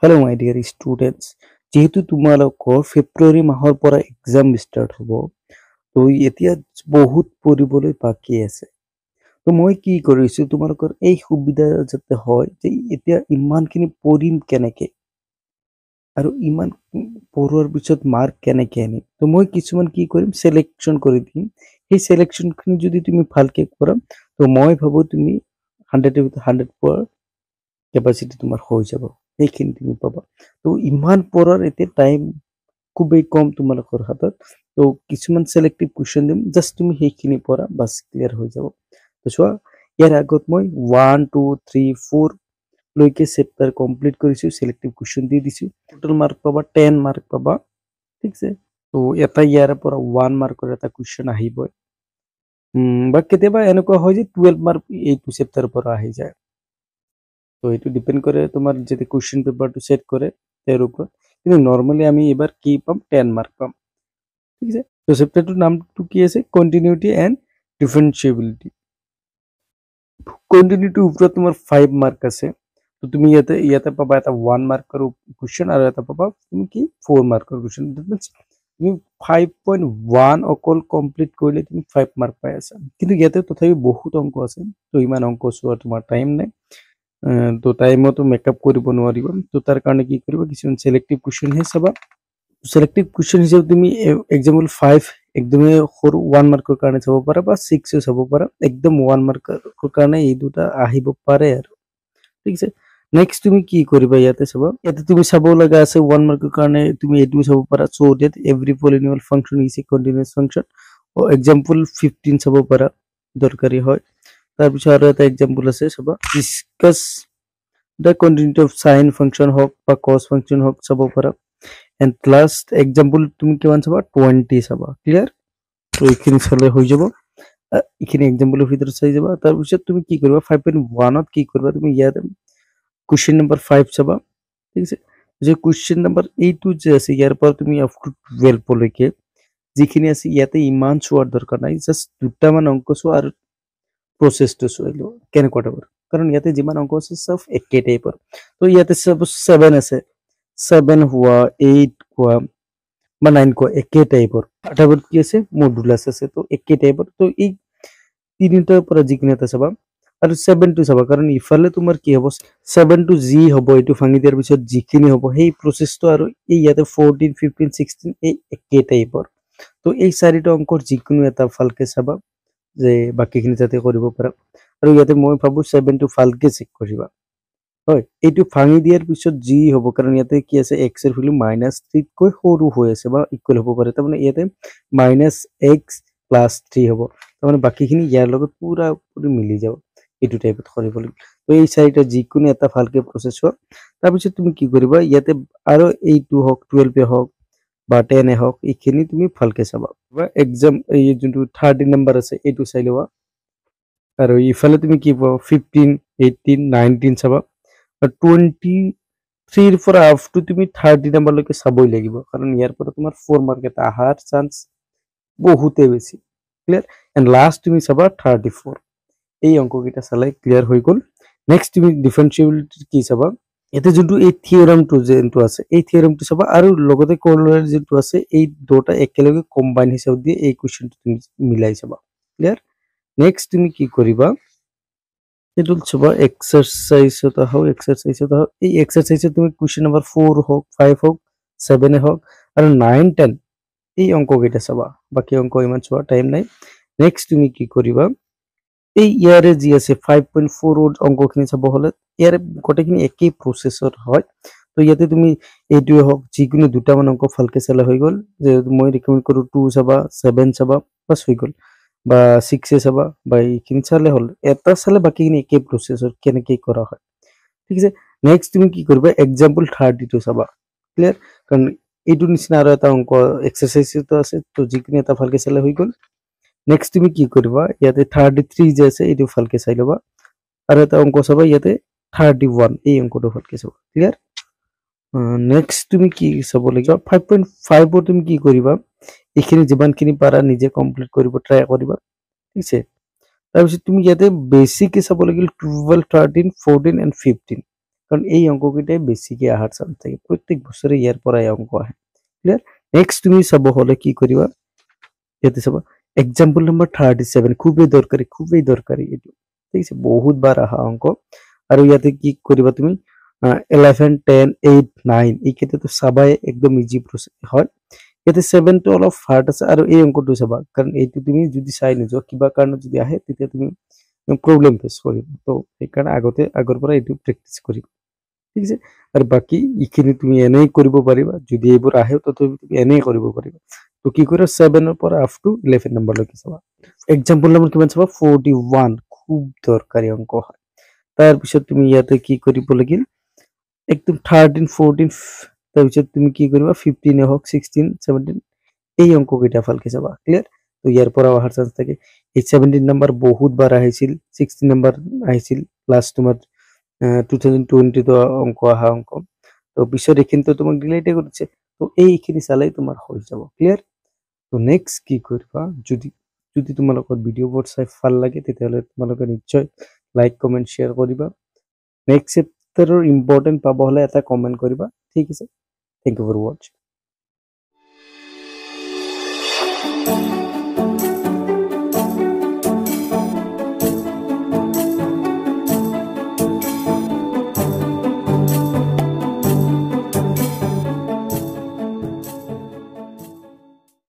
Hello my dear students, যেহেতু তোমালোকৰ ফেব্ৰুৱাৰী মাহৰ পৰা এক্সাম ষ্টাৰ্ট হ'ব, তো এতিয়া বহুত পঢ়িবলৈ বাকী আছে। তো মই কি কৰিছো তোমালোকৰ এই সুবিধা যাতে হয় যে এতিয়া ইমানখিনি পঢ়িম কেনেকে আৰু ইমান পঢ়োৱাৰ পিছত মাৰ্ক কেনেকে আনিম। তো মই কিছুমান কি কৰিম সিলেকশন কৰি দিম। সেই সিলেকশনখিনি যদি তুমি ভালকে কৰা তো মই ভাবো তুমি 100 পোৱাৰ কেপাচিটি তোমাৰ হৈ যাব, সেইখিনি তুমি পাবা। তো ইমান পঢ়াৰ এতিয়া টাইম খুবেই কম তোমালোকৰ হাতত। তো কিছুমান সিলেক্টিভ কুৱেশ্যন দিম, জাষ্ট তুমি সেইখিনি পঢ়া বাছ ক্লিয়াৰ হৈ যাব। তো চোৱা, ইয়াৰ আগত মই 1 2 3 4 লৈকে চেপ্টাৰ কমপ্লিট কৰিছো, সিলেক্টিভ কুৱেশ্যন দি দিছো। টোটাল মাৰ্ক পাবা 10 মাৰ্ক পাবা, ঠিক আছে। তো এটা ইয়াৰ পৰা 1 মাৰ্কৰ এটা কুৱেশ্যন আহিবই, বা কেতিয়াবা এনেকুৱা হয় যে 12 মাৰ্ক এইটো চেপ্টাৰৰ পৰা আহি যায়। তো এইটো ডিপেন্ড কৰে তোমাৰ যদি কুৱেশ্যন পেপাৰটো সেট কৰে তাৰ ওপৰত। কিন্তু নৰ্মালি আমি এবাৰ কি পাম, 10 মাৰ্ক পাম, ঠিক আছে। তো চেপ্টাৰটোৰ নামটো কি আছে, কন্টিনিউটি এণ্ড ডিফাৰেন্সিয়েবিলিটি। কন্টিনিউটিৰ ওপৰত তোমাৰ 5 মাৰ্ক আছে। তো তুমি ইয়াতে পাবা এটা 1 মাৰ্কৰ কুৱেশ্যন আৰু এটা পাবা তুমি কি 4 মাৰ্কৰ কুৱেশ্যন। দ্যাট মিন্স তুমি 5.1 অকল কমপ্লিট কৰিলে তুমি 5 মাৰ্ক পাই আছা। কিন্তু ইয়াতে তথাপি বহুত অংক আছে, তো ইমান অংক চোৱা তোমাৰ টাইম নাই। তো টাইমতো মেকআপ কৰিব নোৱাৰিবা। তো তাৰ কাৰণে কি কৰিবা, কিছুমান সিলেক্টিভ কুৱেশ্যনহে চাবা। সিলেক্টিভ কুৱেশ্যন হিচাপে তুমি এক্সাম্পল 5 একদমে সৰু 1 মাৰ্কৰ কাৰণে চাব পাৰা, বা 6 চাব পাৰা। একদম 1 মাৰ্কৰ কাৰণে এই দুটা আহিব পাৰে আৰু, ঠিক আছে। নেক্সট তুমি কি কৰিবা, ইয়াতে চাবা, ইয়াতে তুমি চাব লগা আছে 1 মাৰ্কৰ কাৰণে তুমি এইটো চাব পাৰা, so that every polynomial function is a continuous function. Example 15 চাব পাৰা, দৰকাৰী হয়। তাৰপিছত আৰু এটা এক্সাম্পল আছে চাবা, discuss the continuity of sign function হওক বা কস ফাংচন হওক চাব পাৰা। এণ্ড লাষ্ট এক্সাম্পল তুমি কিমান চাবা, 20 চাবা। ক্লিয়াৰ? তো এইখিনি চালে হৈ যাব। এইখিনি এক্সাম্পলৰ ভিতৰত চাই যাবা। তাৰপিছত তুমি কি কৰিবা, 5.1ত কি কৰিবা, তুমি ইয়াতে কুৱেশ্যন নম্বৰ 5 চাবা, ঠিক আছে। যে কুৱেশ্যন নম্বৰ এইটো যে আছে, ইয়াৰ পৰা তুমি আপ টু 12 লৈকে যিখিনি আছে ইয়াতে ইমান চোৱাৰ দৰকাৰ নাই, জাষ্ট দুটামান অংক চোৱা আৰু প্ৰচেছটো চাই লোৱা কেনেকুৱা টাইপৰ, কাৰণ ইয়াতে যিমান অংক আছে চব একে টাইপৰ। তো ইয়াতে চাপোজ 7 আছে, 7 হোৱা, 8 কোৱা বা 9 কোৱা একে টাইপৰ। তাৰপৰত কি আছে, মডুলাছ আছে, তো একে টাইপৰ। তো এই তিনিটাৰ পৰা যিকোনো এটা চাবা আৰু 7টো চাবা, কাৰণ ইফালে তোমাৰ কি হ'ব, 7টো যি হ'ব এইটো ভাঙি দিয়াৰ পিছত যিখিনি হ'ব সেই প্ৰচেছটো আৰু এই ইয়াতে 14 15 16 এই একে টাইপৰ। তো এই চাৰিটা অংকৰ যিকোনো এটা ভালকে চাবা যে বাকীখিনি যাতে কৰিব পাৰা। আৰু ইয়াতে মই ভাবো 7টো ভালকে চেক কৰিবা, হয়। এইটো ভাঙি দিয়াৰ পিছত যি হ'ব, কাৰণ ইয়াতে কি আছে, এক্স এৰ ভ্যালু -3 সৰু হৈ আছে বা ইকুৱেল হ'ব পাৰে, তাৰমানে ইয়াতে -x + 3 হ'ব, তাৰমানে বাকীখিনি ইয়াৰ লগত পুৰা পুৰি মিলি যাব। এইটো টাইপত কৰিব লাগিব। তো এই চাৰিটা যিকোনো এটা ভালকে প্ৰচেছ হোৱা। তাৰপিছত তুমি কি কৰিবা, ইয়াতে আৰু এইটো হওক, 12 হওক বা 10 হওক, এইখিনি তুমি ভালকে চাবা। বা এক্সাম এই যোনটো 30 নম্বৰ আছে এইটো চাই লোৱা। আৰু ইফালে তুমি কি পাবা, 15 18 19 চাবা। 23 পৰা আপ টু তুমি 30 নম্বৰলৈকে চাবই লাগিব, কাৰণ ইয়াৰ পৰা তোমাৰ 4 মাৰ্ক এটা অহাৰ চান্স বহুতে বেছি। ক্লিয়াৰ? এণ্ড লাষ্ট তুমি চাবা 34। এই অংককেইটা চালে ক্লিয়াৰ হৈ গ'ল। নেক্সট তুমি ডিফাৰেন্সিয়েবিলিটি কি চাবা, ইয়াতে যোনটো এই থিয়ৰমটো যোনটো আছে এই থিয়ৰমটো চাবা, আৰু লগতে কৰলাৰ যোনটো আছে এই দুটা একেলগে কম্বাইন হিচাপে দিয়ে এই কুৱেশ্যনটো তুমি মিলাই চাবা। ক্লিয়াৰ? নেক্সট তুমি কি কৰিবা, এইটো চাবা এক্সাৰসাইজত আহো। এই এক্সাৰসাইজত তুমি কুৱেশ্যন নম্বৰ 4 হওক, 5 হওক, 7 হওক আৰু 9 10 এই অংককেইটা চাবা। বাকী অংক ইমান চোৱা টাইম নাই। নেক্সট তুমি কি কৰিবা, এই ইয়াৰে যি আছে 5.4 অংকখিনি চাব হলে ইয়াৰে গোটেইখিনি একেই প্ৰচেছৰ হয়। তো ইয়াতে তুমি এইটোৱে হওক যিকোনো দুটামান অংক ভালকে চালে হৈ গ'ল। যে মই ৰিকমেণ্ড কৰোঁ 2 চাবা, 7 চাবা, বাছ হৈ গ'ল। বা 6 চাবা, বা এইখিনি চালে হ'ল। এটা চালে বাকীখিনি একেই প্ৰচেছৰ কেনেকে কৰা হয়, ঠিক আছে। নেক্সট তুমি কি কৰিবা, এক্সাম্পল 32 চাবা। ক্লিয়াৰ? কাৰণ এইটো নিচিনা আৰু এটা অংক এক্সাৰসাইজটো আছে, তো যিকোনো এটা ভালকে চালে হৈ গ'ল। নেক্সট তুমি কি কৰিবা, ইয়াতে 33 যে আছে এইটো ভালকে চাই ল'বা। আৰু এটা অংক চাবা ইয়াতে 31, এই অংকটো ভালকে চাবা। ক্লিয়াৰ? নেক্সট তুমি কি চাব লাগিব, 5.5 তুমি কি কৰিবা, এইখিনি যিমানখিনি পাৰা নিজে কমপ্লিট কৰিব ট্ৰাই কৰিবা, ঠিক আছে। তাৰপিছত তুমি ইয়াতে বেছিকে চাব লাগিল 12 13 14 এণ্ড 15। কাৰণ এই অংককেইটাই বেছিকে অহাৰ চান্স থাকে প্ৰত্যেক বছৰে ইয়াৰ পৰাই অংক আহে ক্লিয়াৰ নেক্সট তুমি চাব হলে কি কৰিবা ইয়াতে চাবা এক্সাম্পল নম্বৰ 37 খুবেই দৰকাৰী এইটো ঠিক আছে বহুত বাৰ আহা অংক আৰু ইয়াতে কি কৰিবা তুমি 11 10 8 9 এইকেইটাতো চাবাই একদম ইজি প্ৰসেস হয় ইয়াতে 7 টো অলপ হাৰ্ড আছে আৰু এই অংকটো চাবা কাৰণ এইটো তুমি যদি চাই নোযোৱা কিবা কাৰণত যদি আহে তেতিয়া তুমি প্ৰব্লেম ফেচ কৰিবা তো সেইকাৰণে আগৰ পৰা এইটো প্ৰেক্টিচ কৰিবা ঠিক আছে আৰু বাকি ইখিনি তুমি এনেই কৰিব পাৰিবা যদি এইবোৰ আহে তো তুমি এনেই কৰিব পাৰিবা তো কি কৰা 7 ৰ পৰা আপ টু 11 নম্বৰ লৈকে চাবা এক্সাম্পল নম্বৰ কিমান চাবা 41 খুব দৰকাৰী অংক হয় তাৰ পিছত তুমি ইয়াতে কি কৰিব লাগিল একদম 13 14 তাৰ পিছত তুমি কি কৰিবা 15 হওক 16 17 এই অংককেইটা ভালকে চাবা ক্লিয়াৰ তো ইয়াৰ পৰা অহাৰ চান্স থাকে এই 17 নম্বৰ বহুত বাৰ আহিছিল 16 নম্বৰ আহিছিল লাষ্ট তোমাৰ 2020 তো অংক আহা অংক তো পিছত এইখিনিতো তোমাক ডিলেটে কৰিছে তো এইখিনি চালেই তোমাৰ হৈ যাব ক্লিয়াৰ তো নেক্সট কি কৰিবা যদি তোমালোকৰ ভিডিঅ'বোৰ চাই ভাল লাগে তেতিয়াহ'লে তোমালোকে নিশ্চয় লাইক কমেণ্ট শ্বেয়াৰ কৰিবা নেক্সট চেপ্টাৰৰ ইম্পৰ্টেণ্ট পাব হলে এটা কমেণ্ট কৰিবা ঠিক আছে থ্যাংক ইউ ফৰ ওয়াচিং